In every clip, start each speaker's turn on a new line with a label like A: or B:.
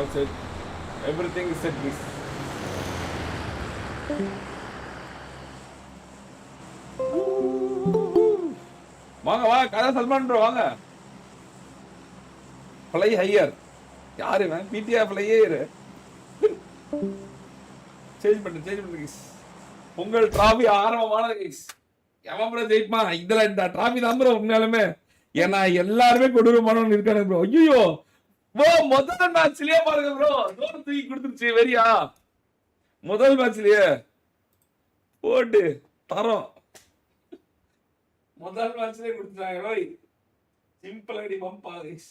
A: all set. Everything is set, please. வாங்க வாங்க கதா சல்மான் ப்ரோ வாங்க. Fly higher. யாரு இவன்? PTR fly higher. சேஞ்ச் பண்ணு guys. பொங்கல் டிராஃபி ஆரம்பமானது guys. எவன் ப்ரோ ஜெயிப்பா? இதுல இந்த டிராஃபி தான் ப்ரோ உண்மையாலுமே. ஏன்னா எல்லாருமே கொடூரமானவங்க இருக்காங்க ப்ரோ. ஐயோ ப்ரோ முதல் மேட்ச்லயே பாருங்க ப்ரோ டோர் தூக்கி கொடுத்துருச்சு வெறியா. முதல் மேட்ச்லயே போட்டு தரோம். முதல் மேட்ச்லயே கொடுத்துட்டாங்க ப்ரோ. சிம்பிள் அடி பம்பா guys.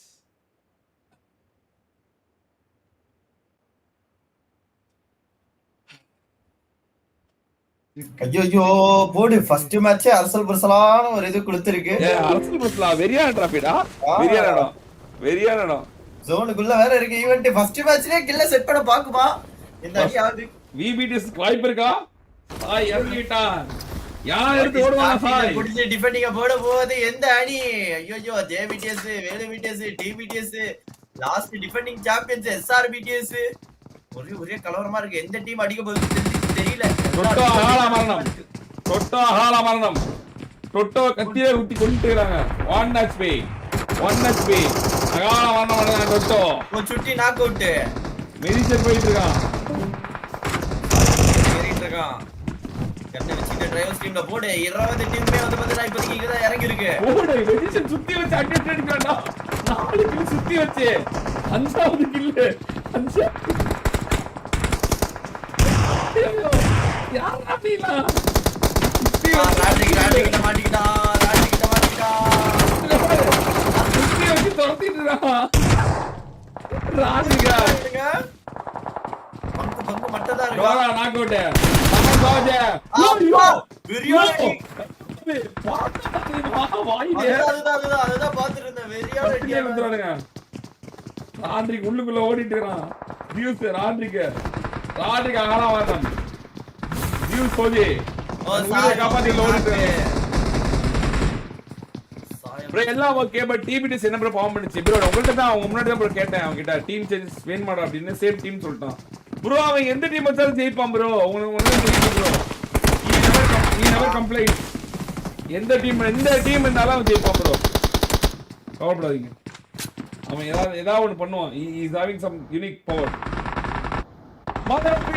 B: ஐயோ போடு ஃபர்ஸ்ட் மேட்சே அரசல் புரசலான ஒரு இது கொடுத்திருக்கு.
A: அரசல் புரசலா வெறியான டிராஃபிடா. வெறியான இடம்.
B: ஜோனுக்குள்ள வேற இருக்கு ஈவென்ட். ஃபர்ஸ்ட் மேட்ச்லயே கில்ல செட் பண்ண பாக்குமா இந்த அடி ஆகுது.
A: விபிடிஎஸ் வாய்ப்பு இருக்கா? சாய் இறங்கிட்டான். யார் எடுத்து ஓடுவாங்க சாய்?
B: புடிச்சு டிஃபெண்டிங்க போட போகுது எந்த அணி? ஐயோ ஜேபிடிஎஸ், வேலுபிடிஎஸ், டிபிடிஎஸ், லாஸ்ட் டிஃபெண்டிங் சாம்பியன்ஸ் எஸ்ஆர்பிடிஎஸ். ஒரே கலவரமா இருக்கு. எந்த டீம் அடிக்க போகுது தெரியல.
A: டொட்டோ ஹாலா மரணம். டொட்டோ கத்தியே ஊத்தி கொண்டுறாங்க. 1 HP அகால மரணம் அடைஞ்சான் டொட்டோ.
B: ஒரு சுட்டி நாக் அவுட்.
A: மெடிசன் போயிட்டு இருக்கான்.
B: கண்ணை வச்சிட்டு டிரைவர் ஸ்ட்ரீம்ல போடு. 20 டீம்மே வந்து பார்த்தா இப்போதைக்கு இங்க தான் இறங்கி இருக்கு.
A: போடு மெடிசன் சுத்தி வச்சு அட்டெண்ட் எடுக்கறான்டா. 4 கில் சுத்தி வச்சு 5வது கில். 5 யாரா பீலா?
B: ராஜிகிட்ட மாட்டிக்கிட்டா.
A: சுத்தி வச்சு தொரத்திடுறா. ராஜிகா
B: பங்கு மட்டதா இருக்கு.
A: Dora knock out. நம்ம சோஜே.
B: ஐயோ பிரியாணி.
A: வாயிலே
B: அதுதான் பாத்துட்டு இருந்தேன். வெறியா
A: வந்துறானுங்க. ராட்ரிக் உள்ளுக்குள்ள ஓடிட்டு இருக்கான். வியூஸ் ராட்ரிக் அகலா வரணும். வியூஸ் சோஜே. உயிரை காப்பாத்தி ஓடிட்டு ப்ரோ. எல்லாம் ஓகே பட் டிபிடிஎஸ் என்ன ப்ரோ ஃபார்ம் பண்ணிச்சு ப்ரோ? உங்கள்ட்ட தான் அவங்க முன்னாடி தான் ப்ரோ கேட்டேன். அவங்க கிட்ட டீம் சேஞ்சஸ் வேணும் மாடா அப்படின்னு. சேம் டீம் சொல்லிட்டான் ப்ரோ. அவன் எந்த டீம் வச்சாலும் ஜெயிப்பான் ப்ரோ. உங்களுக்கு தெரியும் ப்ரோ. நீ நெவர் கம்ப்ளைண்ட். எந்த டீம் இருந்தாலும் அவன் ஜெயிப்பான் ப்ரோ. கவலைப்படாதீங்க. அவன் ஏதாவது ஒன்று பண்ணுவான். Is having some unique power.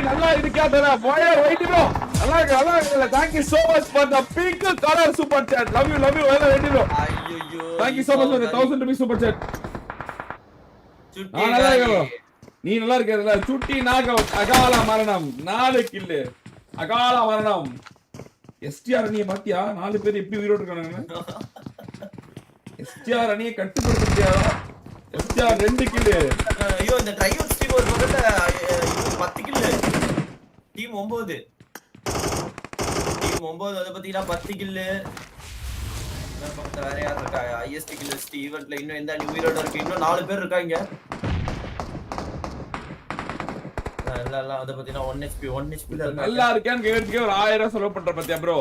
A: நல்லா இருக்கா தரா ஃபயர் வெயிட் ப்ரோ. நல்லா இருக்கு. Thank you so much for the pink color super chat. Love you வேலை வெயிட் ப்ரோ.
B: ஐயோ
A: Thank you so much for the 1000 rupees super chat. நல்லா இருக்க bro. நீ நல்லா இருக்கல. சுட்டி நாக் அவுட். அகால மரணம். 4 கில். அகால மரணம். எஸ்டிஆர் அணியை பாத்தியா? 4 பேர் எப்படி உயிரோட இருக்கானுங்க. எஸ்டிஆர் அணியை கட்டுப்படுத்தியா? STR 2 kill.
B: ஐயோ இந்த டிரைவர் ஸ்ட்ரீம் ஒரு பக்கத்துல 10 கில். டீம் 9 அத பத்தினா 10 கில். வேற யார் இருக்கா? ஐஎஸ்டி கில் லிஸ்ட் ஈவென்ட்ல இன்னும் எந்த அணி உயிரோட இருக்கு? இன்னும் 4 பேர் இருக்காங்க. இல்ல அத பத்தினா 1 HP
A: நல்லா இருக்கேன்னு கேட்கறதுக்கே ஒரு 1000 செலவு பண்ற பத்தியா ப்ரோ?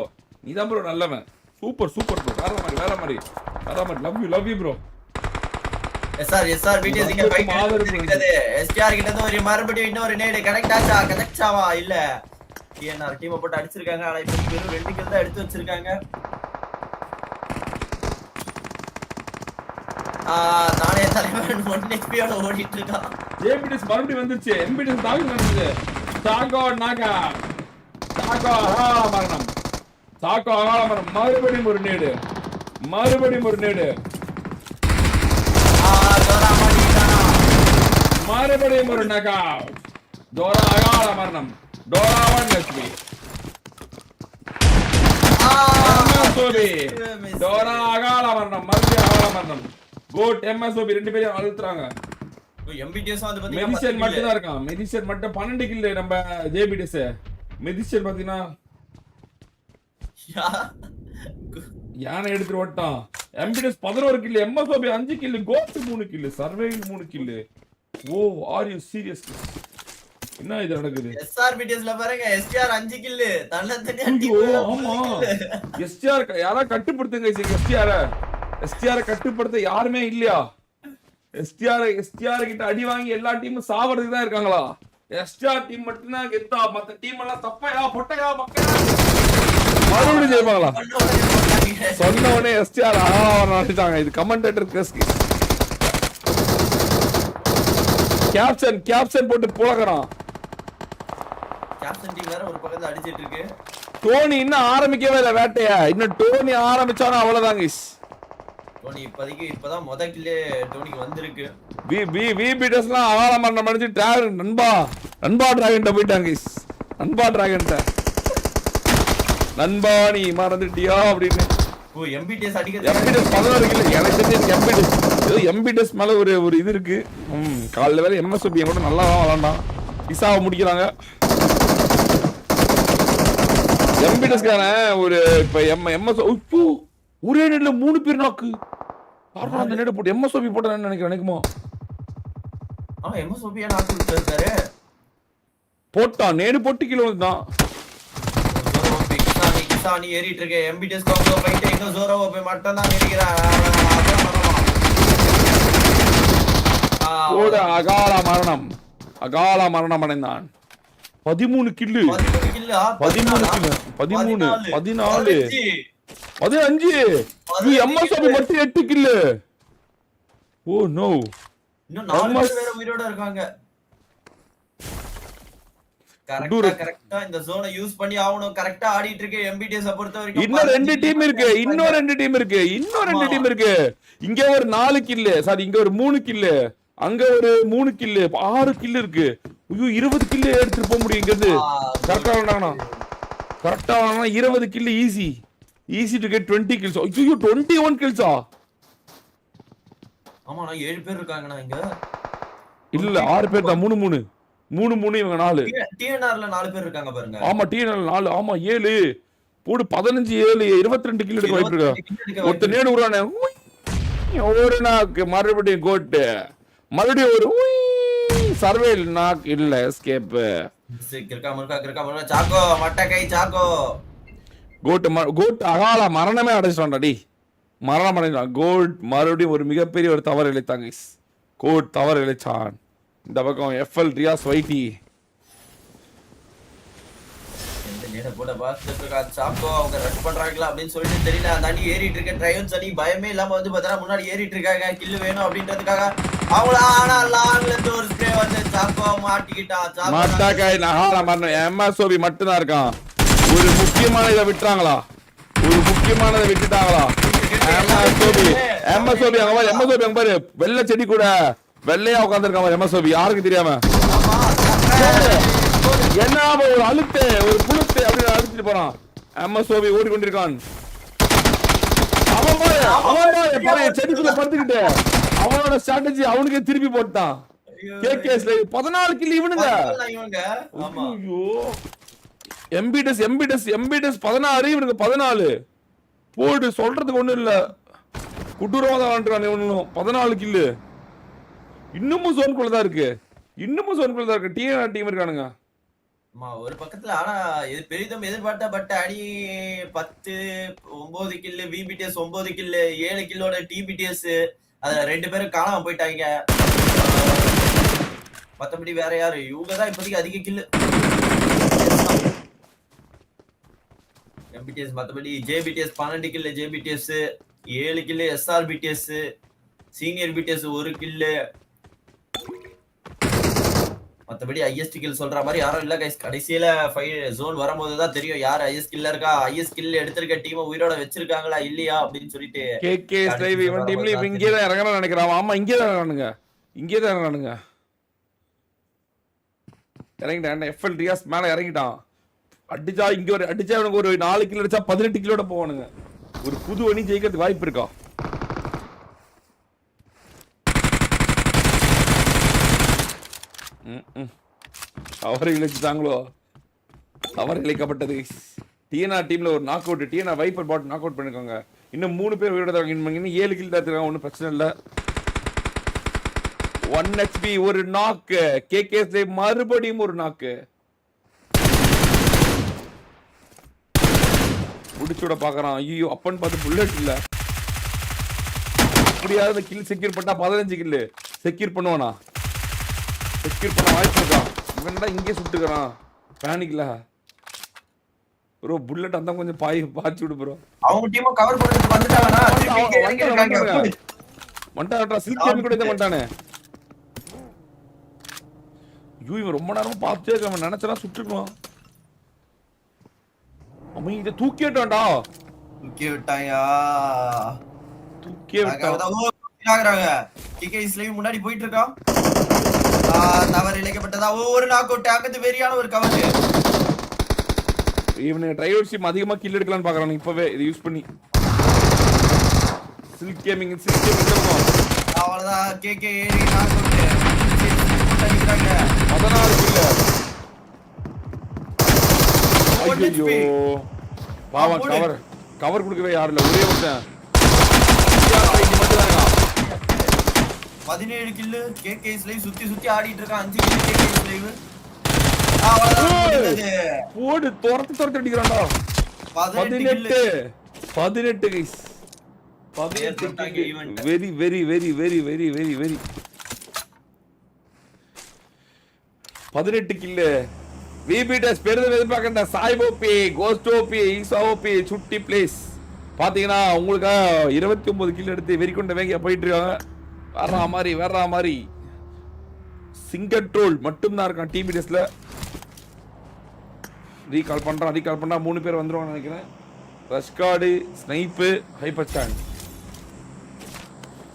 A: நீதான் ப்ரோ நல்லவன். Super bro. வேற மாதிரி. Love you bro.
B: SR PDS இங்க ஃபைட் நடக்குது. எஸ்டிஆர் கிட்ட இருந்து ஒரு மறுபடியும் இன்னொரு நேடு கனெக்டாவா இல்ல. டிஎன்ஆர் டீம் போட்டு அடிச்சிருக்காங்க. ஆனா இப்போ வெறும் 2 கில் தான் எடுத்து வச்சிருக்காங்க. தானே தலைவன் 1 HP ஓட ஓடிட்டு இருக்கான்.
A: ஏபிடிஎஸ் மறுபடியும் வந்துச்சு. எம்பிடிஎஸ் தாங்க வந்துச்சு. தாகோ அகால மரணம். மறுபடியும் ஒரு நேடு. மறுபடியும் ஒரு நகா. டோரா அகால மரணம். Dora 1 HP. டோரா அகால மரணம். மறுபடியும் கோட் எம்எஸ்ஓபி 2 பேரும் அழுத்துறாங்க.
B: எம்பிடிஎஸ் வந்து பாத்தீங்கன்னா
A: மெடிசன் மட்டும் தான் இருக்கான். மெடிசன் மட்டும் 12 கில். நம்ம ஜேபிடிஎஸ் மெடிசன் பாத்தீங்கன்னா யானை எடுத்துட்டு ஓட்டான். MBTS 11 kill. MSOP 5 kill. கோட் 3 கில். சர்வேயில் 3 kill. Oh are you serious? என்ன இது நடக்குது?
B: எஸ்ஆர்பிடிஎஸ்ல பாருங்க எஸ்டிஆர் 5 கில். தன்னந்தனியா
A: டீம். ஆமா எஸ்டிஆர் யாரா கட்டுப்படுத்துங்க. எஸ்டிஆர் கட்டுப்படுத்த யாருமே இல்லையா? எஸ்டிஆர் கிட்ட அடி வாங்கி எல்லா டீமும் சாவறதுக்கு தான் இருக்காங்களா? எஸ்டிஆர் டீம் மட்டும்தான் கெத்தா, மத்த டீம் எல்லாம் தப்பையா பொட்டையா மக்களா மறுபடியும் ஜெயிப்பாங்களா? சொன்ன உடனே எஸ்டிஆர் நினைச்சாங்க. இது கமெண்டேட்டர் கிரஸ்கி கேப்சன் போட்டு புலகறான்.
B: கேப்டன் டீம் வேற ஒரு பக்கத்துல அடிச்சிட்டு இருக்கு.
A: டோனி இன்னும் ஆரம்பிக்கவே இல்ல வேட்டைய. இன்னும் டோனி ஆரம்பிச்சானா அவ்வளவுதான் guys.
B: டோனி இப்பதான் முத கில்லே டோனிக்கு வந்திருக்கு.
A: விபிடஸ்லாம் ஆவால மரண மனுச்சு டிராகன் நண்பா டிராகன்ட்ட போயிட்டாங்க guys. நண்பா நீ மறந்துட்டியா அப்படின்னு.
B: ஓ எம்பிடிஎஸ் அடிக்கிறது.
A: எம்பிடிஎஸ் 16 கில். எனக்கு தெரிஞ்சு எம்பிடிஎஸ் மேல ஒரு இது இருக்கு. காலைல வேற எம்எஸ்ஓபி கூட நல்லா தான் விளையாண்டான். இசாவை முடிக்கிறாங்க. எம்பிடிஎஸ்கான ஒரு இப்ப எம்எஸ் ஒரே நேட்ல 3 பேர் நாக்கு. பாருங்க அந்த நேட் போட்டு எம்எஸ்ஓபி போட்டான்னு நினைக்குமா?
B: எம்எஸ்ஓபி நாக்கு விட்டாரு.
A: போட்டான் நேடு போட்டு கிலோ தான்.
B: கிசானி ஏறிட்டு இருக்கு. எம்பிடிஎஸ் காம்போ ஃபைட் எங்க ஜோரோ போய் மட்டும் தான் நிக்கிறா.
A: ஓட அகால மரணம் அடைந்தான். 13 கில்லு 14 15 எம்எஸ்ஓபி மட்டும் 8 கில்லு. ஓ நோ,
B: இன்னும் 4 பேர் வேற உயிரோட இருக்காங்க. கரெக்ட்டா இந்த ஜோனை யூஸ் பண்ணி ஆவணும். கரெக்ட்டா ஆடிட்டு இருக்கு எம்பிடிஎஸ் பொறுத்த வரைக்கும்.
A: இன்னும் 2 டீம் இருக்கு. இங்க ஒரு 4 கில்லு, சாரி இங்க ஒரு 3 கில்லு, அங்க ஒரு 3 கில்லு, 6 கில்லு இருக்கு. ஐயோ 20 கில்லு எடுத்துட்டு போக முடியும் இங்க இருந்து. கரெக்ட்டா வந்தாங்கனா 20 கில்லு ஈஸி டு கெட் 20 கில்ஸ். ஐயோ 21 கில்ஸா?
B: ஆமாண்ணா 7 பேர் இருக்காங்கண்ணா இங்க.
A: இல்ல 6 பேர் தான். 3 இவங்க 4.
B: டிஎன்ஆர்ல 4 பேர் இருக்காங்க பாருங்க.
A: ஆமா டிஎன்ஆர்ல 4. ஆமா 7 போடு 15 7 22 கில் எடுக்க வாய்ப்பு இருக்கு. ஒருத்த நேடு உறானே ஒரு நாக்கு மறுபடியும் கோட் மறுபடியும் ஒரு சர்வேல் நாக் இல்ல எஸ்கேப்.
B: கிறுக்கா சாக்கோ மட்டக்கை சாக்கோ
A: கோட் அகால மரணமே அடைச்சிட்டான்டா டி. மரணம் அடைஞ்சான் கோட். மறுபடியும் ஒரு மிகப்பெரிய ஒரு தவறு இழைத்தாங்க. கோட் தவறு இழைச்சான். இந்த பக்கம் எஃப்எல் ரியாஸ் வைட்டி
B: நேட போட பாஸ்டர் இருக்கா. சாக்கோ அவங்க ரஷ் பண்றாங்களா அப்படின்னு சொல்லிட்டு தெரியல. தாண்டி ஏறிட்டு இருக்க ட்ரையன் சனி பயமே இல்லாம வந்து பார்த்தா முன்னாடி ஏறிட்டு இருக்காங்க. கில் வேணும் அப்படின்றதுக்காக அவங்கள ஆனா லாங்ல இருந்து ஒரு ஸ்ப்ரே வந்து சாக்கோ மாட்டிக்கிட்டான்.
A: மாட்டாக்காய் நகால மரணம். எம்எஸ்ஓபி மட்டும் தான் இருக்கான். ஒரு முக்கியமான இதை விட்டுட்டாங்களா? எம்எஸ்ஓபி அங்க பாரு வெள்ளை செடி கூட வெள்ளையா உட்கார்ந்துருக்கான் எம்எஸ்ஓபி. யாருக்கு தெரியாம என்ன ஒரு அழுத்து ஒரு புழுத்து அப்படின்னு அழுத்திட்டு போறான். எம்எஸ்ஓபி ஓடிக்கொண்டிருக்கான். அவன் செடிக்குள்ள படுத்துக்கிட்டு அவனோட ஸ்ட்ராட்டஜி அவனுக்கே திருப்பி போட்டான். கேகேஎஸ்ல 14 கில் இவனுங்க. ஐயோ எம்பிடிஎஸ் 16 இவனுக்கு 14 போடு. சொல்றதுக்கு ஒண்ணும் இல்ல. குட்டூரமா தான் விளாண்டுருக்கான் இவனும். 14 கில்லு. இன்னமும் ஜோனுக்குள்ள தான் இருக்கு. டிஎன்ஆர் டீம் இருக்கானுங்க.
B: ஒரு பக்கத்துல ஆனா இது பெரிதும் எதிர்பார்த்த பட் அணி 10 9 கில்லு, விபிடிஎஸ் 9 கில்லு, 7 கில்லோட டிபிடிஎஸ் அதுல 2 பேரும் காணாம போயிட்டாங்க. மத்தபடி வேற யாரு இவங்க தான் இப்போதைக்கு அதிக கில்லு. எம்பிடிஎஸ் மத்தபடி ஜேபிடிஎஸ் 12 கில்லு, ஜேபிடிஎஸ் 7 கில்லு, எஸ்ஆர் பிடிஎஸ் சீனியர் பிடிஎஸ் 1 கில்லு. மத்தபடி ஐஎஸ் கில் சொல்ற மாதிரி யாரும் இல்ல கைஸ். கடைசியில ஜோன் வரும்போது தான் தெரியும் யார் ஐஎஸ் கில்ல இருக்கா. ஐஎஸ் கில் எடுத்திருக்க டீமை உயிரோட வச்சிருக்காங்களா இல்லையா அப்படின்னு சொல்லிட்டு.
A: கேகேஎஸ் லைவ் இவன் டீம்ல இங்கே தான் இறங்கறான்னு நினைக்கிறான். ஆமா இங்கே தான் இறங்கறானுங்க. இறங்கிட்டான். எஃப்எல் ரியாஸ் மேல இறங்கிட்டான். அடிச்சா இங்க ஒரு அடிச்சா இவனுக்கு ஒரு 4 கில் அடிச்சா 18 கிலோட போவானுங்க. ஒரு புது அணி ஜெயிக்கிறதுக்கு வாய்ப்பு இருக்கா? அவர் இழைச்சிட்டாங்களோ? அவர் இழைக்கப்பட்டது. டிஎன்ஆர் டீம்ல ஒரு நாக் அவுட். டிஎன்ஆர் வைப்பர் பாட் நாக் அவுட் பண்ணிருக்காங்க. இன்னும் 3 பேர் உயிரோட இருக்காங்க. இன்னும் 7 கில் தான் இருக்காங்க. ஒன்றும் பிரச்சனை இல்லை. 1 HP ஒரு நாக்கு. கேகேஎஸ் மறுபடியும் ஒரு நாக்கு. முடிச்சுட பாக்குறான். ஐயோ அப்பன்னு பார்த்து புல்லட் இல்ல. அப்படியாவது கில் செக்யூர் பண்ணா 15 கில்லு. செக்யூர் பண்ணுவானா? செக்யூர் பண்ண வாய்ப்பு இருக்கா? இவன்டா இங்கே சுட்டுக்கிறான். பேனிக்ல ப்ரோ புல்லட் அந்த கொஞ்சம் பாய்ச்சி விடு ப்ரோ.
B: அவங்க டீம் கவர் பண்றதுக்கு வந்துட்டாங்கனா திருப்பி இறங்கி இருக்காங்க.
A: மண்டாடா சில்க் கேம் கூட இத மண்டானே. இவன் ரொம்ப நேரமா பார்த்துட்டே இருக்கான். நினைச்சா சுட்டுக்குவான். அவன் இத தூக்கிட்டான்டா.
B: தூக்கி விட்டாயா?
A: தூக்கி விட்டான்.
B: ஆகறாங்க. டிகே ஸ்லைவ் முன்னாடி போயிட்டு இருக்கான். தவறு இழைக்கப்பட்டதா. ஒரு நாக் அவுட். அங்கது வெரியான ஒரு கவர்.
A: இவனுக்கு ட்ரைவர் ஷிப் அதிகமா கில் எடுக்கலாம்னு பாக்குறானே இப்பவே இத யூஸ் பண்ணி. சில்க் கேமிங் இருக்கும்.
B: அவ்வளவுதான். கேகே ஏறி நாக் அவுட். அடிக்குறாங்க.
A: 14 கில். ஐயோ. பாவம் கவர் கொடுக்கவே யாரும் இல்ல. ஒரே ஒருத்தன்.
B: 17 கில். கேகே ஸ்லைவ் சுத்தி ஆடிட்டு இருக்கான். 5 கில் கேகே ஸ்லைவ்.
A: போடு துரத்து அடிக்கிறான்டா. 18 guys. 18 very very very very very very very 18 kill. விபிடஸ் பெருது எதிர்பார்க்கற சாய்போபி கோஸ்டோபி ஈசாவோபி சுட்டி பிளேஸ் பாத்தீங்கன்னா உங்களுக்கு 29 கில் எடுத்து வெறி கொண்ட வேகையா போயிட்டு இருக்காங்க. வேற மாதிரி சிங்கட்ரோல் மட்டும் தான் இருக்கான் டிபிடிஎஸ்ல. ரீகால் பண்றான் 3 பேர் வந்துருவாங்க நினைக்கிறேன். ரஷ்கார்டு ஸ்னைப்பு ஹைப்பர் ஸ்டாண்ட்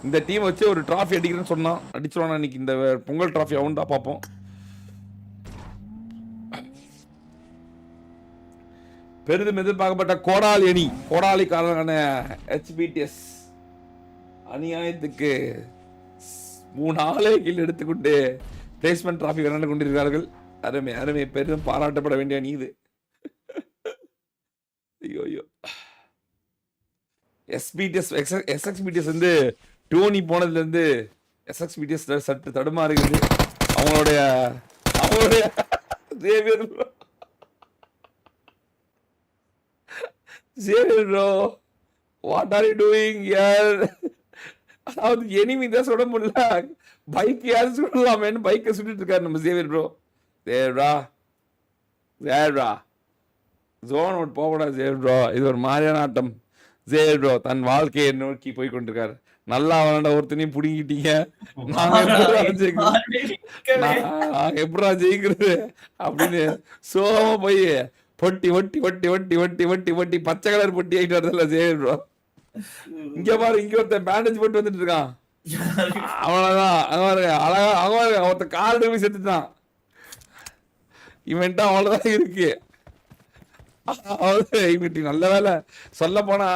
A: இந்த டீம் வச்சு ஒரு டிராஃபி அடிக்கிறேன்னு சொன்னான். அடிச்சிருவானா இன்னைக்கு இந்த பொங்கல் டிராஃபி அவன்டா பார்ப்போம். பெரிதும் எதிர்பார்க்கப்பட்ட கோடாலிக்காரனான HBTS அநியாயத்துக்கு 3 கில் எடுத்துக்கொண்டு பிளேஸ்மெண்ட் டிராஃபி விளையாண்டு கொண்டிருக்கிறார்கள். அருமை பெரிதும் பாராட்டப்பட வேண்டிய நீது. ஐயோ SXBTS வந்து டோனி போனதுல இருந்து SXBTS சற்று தடுமாறுகிறது. அவங்களுடைய Xavier bro, what are you doing here? அதாவது எனிமி தான் சுட முடியல. பைக் யாரு சுடலாமேன்னு பைக்கை சுட்டுட்டு இருக்காரு நம்ம Xavier bro. தேர்ரா ஜோன் அவுட் போகக்கூடாது Xavier bro. இது ஒரு மாதிரியான ஆட்டம். Xavier bro தன் வாழ்க்கையை நோக்கி போய் கொண்டிருக்காரு. நல்லா விளாண்ட ஒருத்தனையும் புடுங்கிட்டீங்க. நாங்க எப்படா ஜெயிக்கிறது அப்படின்னு சோமா போய் பொட்டி பச்சை கலர் பொட்டி ஆகிட்டு வரதில்ல Xavier bro. இங்க பாரு இங்க ஒருத்தன் பேண்டேஜ் போட்டு வந்துட்டு இருக்கான். அவனதான் அழகா ஒருத்த கால் போய் செத்துட்டான். இவன்ட்டா அவ்வளவுதான் இருக்கு. நல்ல வேலை சொல்ல போனா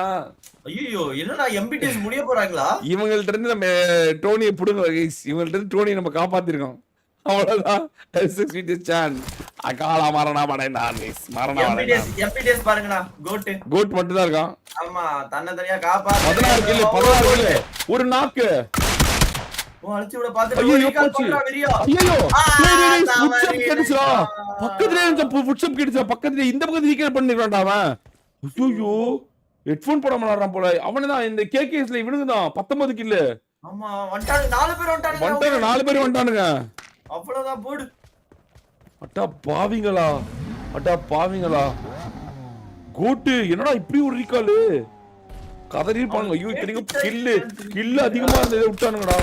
B: ஐயோ என்னடா எம்பிடிஎஸ் முடிய போறாங்களா?
A: இவங்கள்ட்ட இருந்து நம்ம டோனியை புடுங்க இவங்கள்ட்ட இருந்து டோனியை நம்ம காப்பாத்திருக்கோம். அவ்வளவுதான். அகால மரணா படைந்தான்
B: எம்பிடிஎஸ் பாருங்கடா.
A: கோட் மட்டும் தான் இருக்கான்.
B: ஆமா தன்னை தனியா காப்பாத்து.
A: 16 கில் ஒரு நாக்கு.
B: அழிச்சு விட பாத்து வெரியா. ஐயோ
A: புட்சப் கிடைச்சா பக்கத்துலயே புட்சப் கிடைச்சா பக்கத்துலயே இந்த பக்கத்துல ரீகேல் பண்ணிடுறான்டா அவன். ஐயோ ஹெட்போன் போட மாட்டான் போல. அவனதான் இந்த கேகேஸ்ல இவனுக்குதான் 19 கில்.
B: ஆமா வந்துட்டாங்க 4 பேர் வந்துட்டாங்க.
A: 4 பேர் வந்துட்டானுங்க.
B: அவ்வளவுதான் போடு. அட்டா
A: பாவிங்களா கோட்டு என்னடா இப்படி ஒரு ரீகால் கதறி இருப்பானுங்க. ஐயோ இத்தனைக்கும் கில்லு அதிகமா இருந்ததை விட்டானுங்கடா.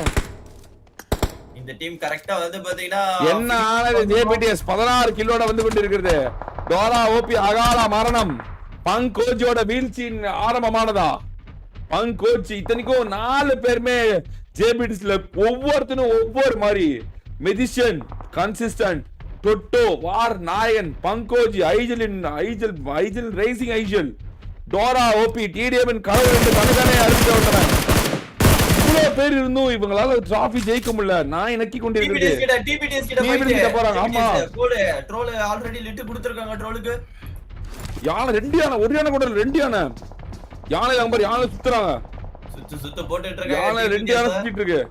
B: இந்த டீம் கரெக்ட்டா வந்து பாத்தீங்கன்னா
A: என்ன ஆனது JBTS 16 கில்லோட வந்து கொண்டிருக்கிறது. டோரா ஓபி அகால மரணம் பங்கோஜோட வீழ்ச்சியின் ஆரம்பமானதா. பங்கோஜி இத்தனைக்கும் 4 பேருமே JBTSல ஒவ்வொருத்தனும் ஒவ்வொரு மாதிரி மெஜிஷியன் கன்சிஸ்டன்ட் டொட்டோ வார் நாயன் பங்கோஜி ஐஜல் ரேசிங் ஐஜல் டோரா ஓபி டிடிஎம் கடவுள் என்று தனித்தனே அறிவித்து வந்தவன். இவ்வளவு பேர் இருந்தும் இவங்களால டிராஃபி ஜெயிக்க முடியல. நான் நக்கி கொண்டிருக்கிறேன்.
B: டிபிடிஎஸ் கிட்ட
A: போறாங்க. ஆமா
B: ட்ரோல் ஆல்ரெடி லிட் கொடுத்திருக்காங்க ட்ரோலுக்கு.
A: யானை 2 யானை ஒரு யானை கூட 2 யானை யானை நம்பர் யானை சுத்துறாங்க.
B: சுத்து போட்டுட்டு இருக்காங்க.
A: யானை 2 யானை சுத்திட்டு இருக்கு.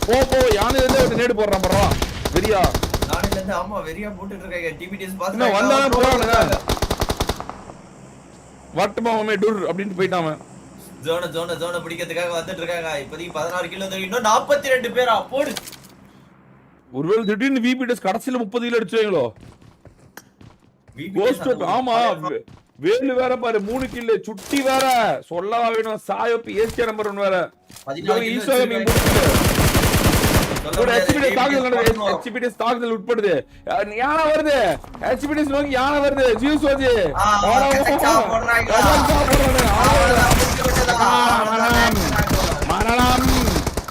A: போ யானையில இருந்து ஒரு நேடு போடுறான் பரவா வெரியா.
B: யானையில இருந்து ஆமா வெரியா போட்டுட்டு இருக்காங்க. டிபிடிஎஸ் பாத்து
A: வந்தானே போறானுங்க. வட்டமாமே டூர் அப்படினு போய்ட்டான்.
B: ஜோன பிடிக்கிறதுக்காக வந்துட்டு இருக்காங்க. இப்போதைக்கு 16 கிலோ இன்னும் 42 பேரா போடு.
A: ஒருவேளை திடீர்னு விபிடிஎஸ் கடைசியில 30 கிலோ அடிச்சுவீங்களோ? கோஸ்ட் ஆமா வேலு வேற பாரு 3 கில்லு சுட்டி வேற சொல்லவா வேணும். சாயோப் ஏசியா நம்பர் 1 வேற.
B: 14
A: ஒரு HPDS தாக்குதல் உட்படுது. யானை வருது. HPDS நோக்கி யானை வருது. ஜியூஸ் வருது. மரணம்.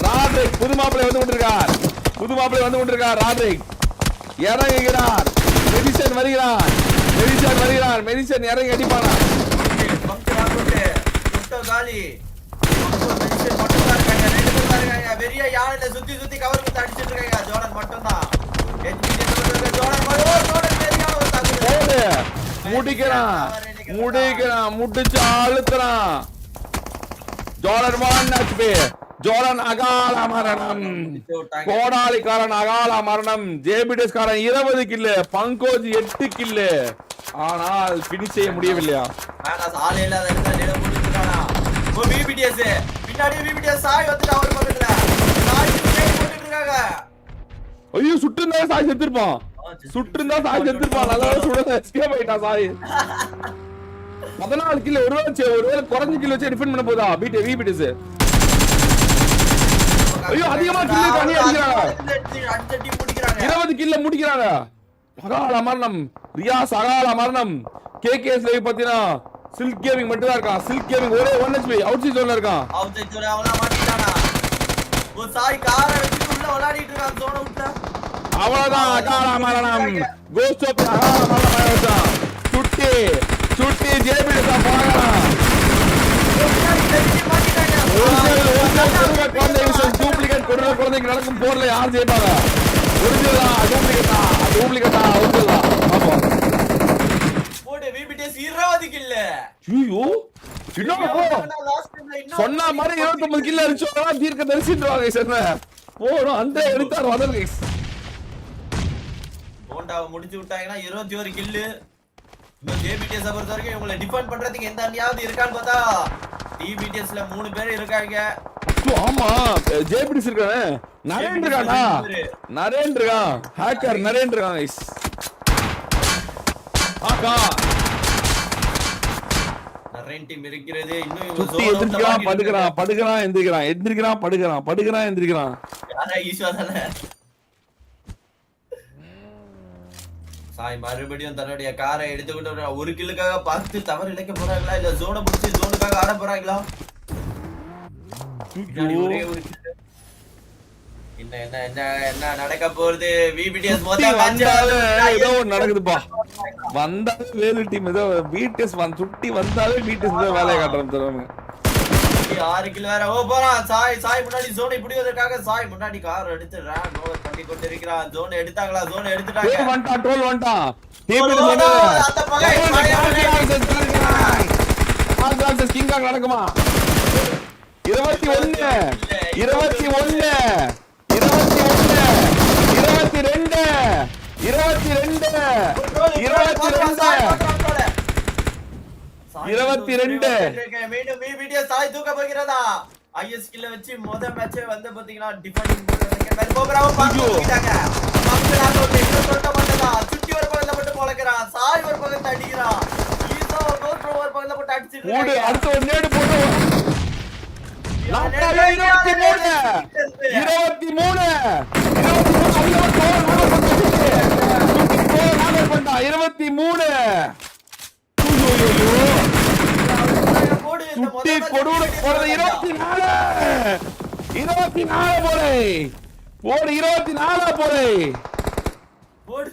A: ராட்ரிக் புது மாப்பிள்ளை வந்து கொண்டிருக்கார். ராட்ரிக் இறங்குகிறார். மெடிசன் வருகிறார். மெடிசன் இறங்கி அடிப்பானா?
B: வெறியா யானையில சுத்தி கவர் கொடுத்து அடிச்சிட்டு இருக்காங்க. ஜோர்டன் மட்டும்தான்
A: முடிச்சு அழுத்துறான். ஜோர்டன் அகால மரணம். கோடாலிக்காரன் அகால மரணம். ஜேபிடிஎஸ் காரன் 20 கில்லு. பங்கோஜ் 8 கில்லு. ஆனால் பினிஷ் செய்ய முடியவில்லையா? ஐயோ சுட்டுருந்தா சாய் செத்துருப்பான். நல்லா சுட சாய் 14 கிலோ ஒருவேளை குறைஞ்ச கிலோ வச்சு டிஃபெண்ட் பண்ண போதா விபிடிஎஸ்? ஐயோ அதிகமா கில்லு கனி அடிக்கிறாங்க. 20 கில்ல முடிக்கிறாங்க. அகால மரணம். ரியாஸ் அகால மரணம். கேகேஎஸ் லைவ் பாத்தீனா சில்க் கேமிங் மட்டும் தான் இருக்கான். சில்க் கேமிங் ஒரே 1 HP அவுட் சைட் ஜோன்ல இருக்கான். அவ்வளவுதான் அகால மரணம். கோஸ்ட் ஆஃப் அகால மரணம். சுட்டி ஜேபிடிஎஸ் போறான். டூப்ளிகேட் குழந்தைக்கு நடக்கும் போர்ல யார் ஜெயிப்பாங்க? ஒரிஜினலா டூப்ளிகேட்டா ஒரிஜினலா பாப்போ.
B: போடு விபிடிஎஸ் 20 கில்ல.
A: ஐயோ சொன்ன மாதிரி 29 கில்ல அடிச்சோம்னா தீர்க்க தரிசிடுவாங்க சார். போறோம் அந்த எடுத்தார் வதல் கைஸ்.
B: போண்டாவை முடிச்சு விட்டாங்கன்னா 21 கில்லு. இன்னும் ஜேபிடிஎஸ் பொறுத்த வரைக்கும் இவங்களை டிஃபெண்ட் பண்றதுக்கு எந்த அணியாவது இருக்கான்னு பார்த்தா டிபிடிஎஸ்ல 3 பேர் இருக்காங்க.
A: ஆமா ஜேபிடிஎஸ் இருக்கானே. நரேன் இருக்கானா? நரேன் இருக்கான். ஹேக்கர் நரேன் இருக்கான் கைஸ். ஆகா
B: நரேன் டீம் இருக்கிறது. இன்னும் இவங்க
A: சுத்தி எந்திரிக்கிறான் படுக்கறான் எந்திரிக்கிறான் படுக்கறான் எந்திரிக்கிறான்.
B: யாரா ஈஸ்வா தானே? சாய் மறுபடியும் தன்னுடைய காரை எடுத்துக்கிட்டு ஒரு கில்லுக்காக பார்த்து தவறு இழைக்க போறாங்களா இல்ல ஜோனை பிடிச்சி ஜோனுக்காக ஆட போறாங்களா? ஒரே ஒரு என்ன நடக்க போறது? விபிடிஎஸ்
A: ஏதோ நடக்குதுப்பா. வந்தாலே வேலு டீம் ஏதோ விபிடிஎஸ் சுட்டி வந்தாலே விபிடிஎஸ் ஏதோ வேலையை காட்டுறாங்க தருவாங்க.
B: 6 கிலோ வேற போறான். சாய் முன்னாடி ஜோனை பிடிவதற்காக சாய் முன்னாடி கார் எடுத்து ரன் ஓவர் பண்ணி கொண்டு இருக்கிறான். ஜோன் எடுத்தாங்களா? ஜோன் எடுத்துட்டாங்க.
A: டோல் வந்துட்டான். டீம்
B: அந்த பகை
A: கிங்கா நடக்குமா? 21 22
B: மீண்டும் விபிடிஎஸ் சாய் தூக்க போகிறதா? ஐஎஸ் கில்ல வச்சு முதல் மேட்சே வந்து பாத்தீங்கன்னா டிஃபெண்டிங் மேட்ச் போகறாங்க. பாத்துட்டாங்க. மக்களாக ஒரு சொல்ல மாட்டதா. சுத்தி ஒரு பக்கத்துல மட்டும் போலக்கறான். சாய் ஒரு பக்கத்துல அடிக்கிறான். ஈசோ ஒரு பக்கத்துல போட்டு அடிச்சிட்டு
A: ஓடு. அடுத்து ஒரு நேடு போடு. 23 சுட்டி கொடுட போறது 24 போலே. போடு 24 போலே. போடு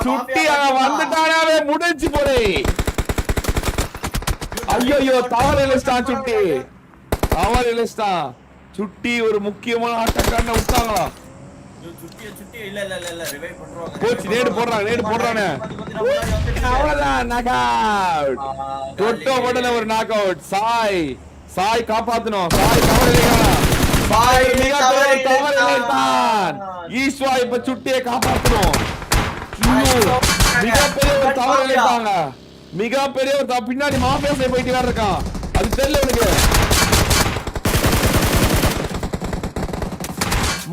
A: சுட்டி வந்துட்டானே முடிஞ்சு போலே. ஐயோ தவறு இலஸ்டான் சுட்டி ஒரு முக்கியமான ஆட்டக்காரனை விட்டாங்களா?
B: சுட்டி இல்ல ரிவைவ் பண்றாங்க.
A: கோச் நேடு போடுறானே. அவ்வளவுதான் நாக் அவுட். டொட்டோ போடல ஒரு நாக் அவுட். சாய் காப்பாத்தணும். சாய் மிகப்பெரிய தவறு இழைத்தான். ஈஸ்வா இப்ப சுட்டியை காப்பாத்தணும். மிகப்பெரிய ஒரு தவறு இழைத்தாங்க. பின்னாடி மாஃபியா போயிட்டு இருக்கான். அது தெரியல உனக்கு.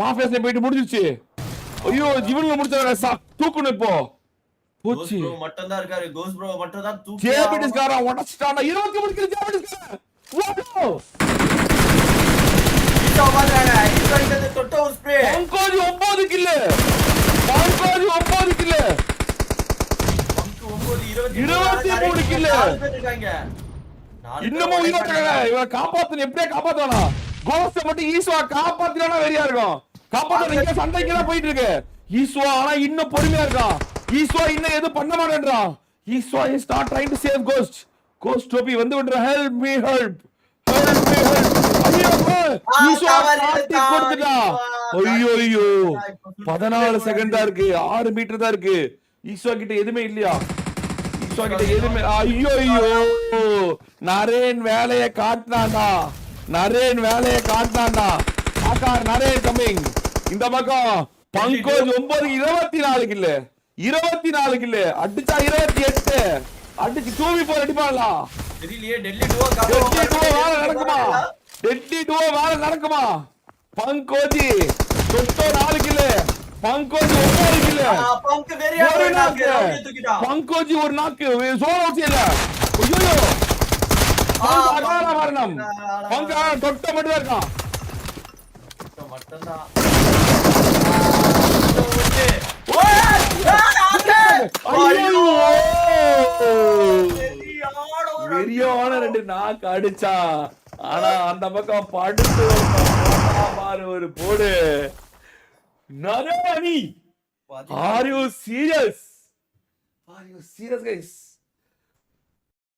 A: மாஃபியாஸ்ல போயிட்டு முடிஞ்சிருச்சு. ஐயோ இவனுங்க முடிச்சாங்க தூக்கணும் இப்போ. போச்சு.
B: ப்ரோ மட்டும் தான் இருக்காரு. கோஸ் ப்ரோ மட்டும் தான் தூக்கி.
A: ஜேபிடிஸ் காரா உடைச்சிட்டானா 23 கில் ஜேபிடிஸ் காரா. வாடோ.
B: இதோ வாடா. இது தொட்ட ஒரு ஸ்ப்ரே.
A: பங்கோஜி 9 கில். பங்கோஜி 9 கில்.
B: பங்கு
A: 23 கில்.
B: இருக்காங்க.
A: இன்னமும் உயிரோட இருக்காங்க. இவனை காப்பாத்தணும். எப்படியே காப்பாத்தனா? கோஸ்ட மட்டும் ஈஸ்வா காப்பாத்தினா வெறியா இருக்கும். காப்பாத்த இங்க சண்டைக்கு தான் போயிட்டு இருக்கு. ஈஸ்வா ஆனா இன்னும் பொறுமையா இருக்கான். ஈஸ்வா இன்னும் எதுவும் பண்ண மாட்டேன்றான். ஈஸ்வா is not trying to save ghost. Ghost dhobi வந்து விடுற help me help. Help me help. ஐயோ ஈஸ்வா காட்டி கொடுத்துட்டா. ஐயோ 14 செகண்ட் தான் இருக்கு. 6 மீட்டர் தான் இருக்கு. ஈஸ்வா கிட்ட எதுமே இல்லையா? ஈஸ்வா கிட்ட எதுமே ஐயோ நரேன் வேலைய காட்டினான்டா. நரேன் வேலைய காட்டினான்டா. ஆகார் நரேன் கமிங். இந்த பக்கம் பங்கோஜ் 9 24 கில்ல 24 கில்ல அடிச்சா 28 அடிச்சு 2v4 அடிப்பாங்களா?
B: தெரியலையே. டெல்லி டுவோ
A: வேலை நடக்குமா? டெல்லி டுவோ வேலை நடக்குமா? பங்கோஜி தொட்டோ 4 கில்ல பங்கோஜி 9 கில்ல
B: பங்கு வெறியா தூக்கிட்டான்.
A: பங்கோஜி ஒரு நாக்கு சோர ஊசி இல்ல. ஐயோ அகால மரணம். பங்க தொட்ட மட்டும் இருக்கான்.
B: மட்டும்தான்
A: வெறியான 2 நாக்கு அடிச்சா. ஆனா அந்த பக்கம் படுத்து ஒரு போடு. நரமணி, are you serious? Are you serious guys?